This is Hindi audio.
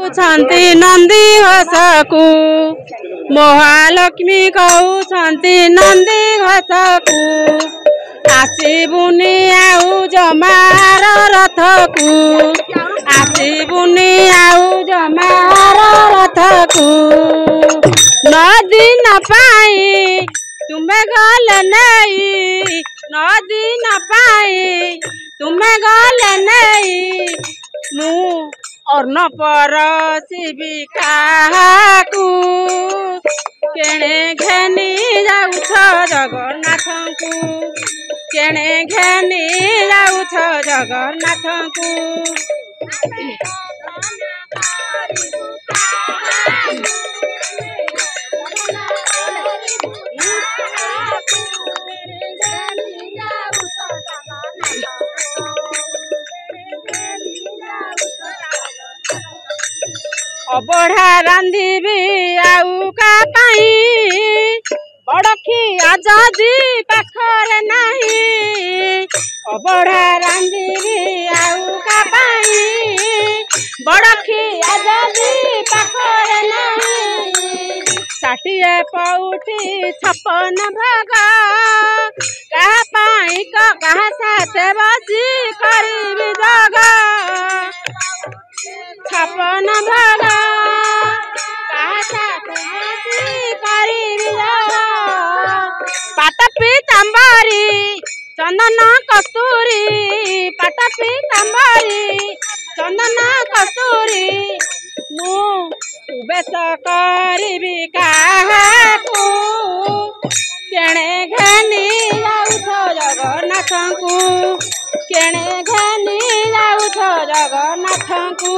कहउछन्ति नंदी घोषकु महालक्ष्मी कहउछन्ति नंदी घोषकु आसिबुनि आउ जमार रथकु आसिबुनि आउ जमार रथकु नदी न पाई तुम्हें गले नहीं नदी न पाई तुम्हें गले नहीं मु और न परसिबी काहाकू केणे घेनी जाउछ जगन्नाथंकु केणे घेनी जाउछ जगन्नाथंकु अबढ़ा रांधिबी आउ का पाई बड़खी आजादी पाखरे नहीं अबढ़ा रांधिबी आउ का पाई बड़खी आजादी पाखरे नहीं षाठिए पउठी 56 भाग कहा पाई कहा साथे बसी करीबी जग 56 भाग पाट पीतांबरी चंदन कस्तूरी पाट पीतांबरी चंदन कस्तूरी मु बेस करीबी काहाकू केणे घेनी जाउछ जगन्नाथंकु केणे घेनी जाउछ जगन्नाथंकु।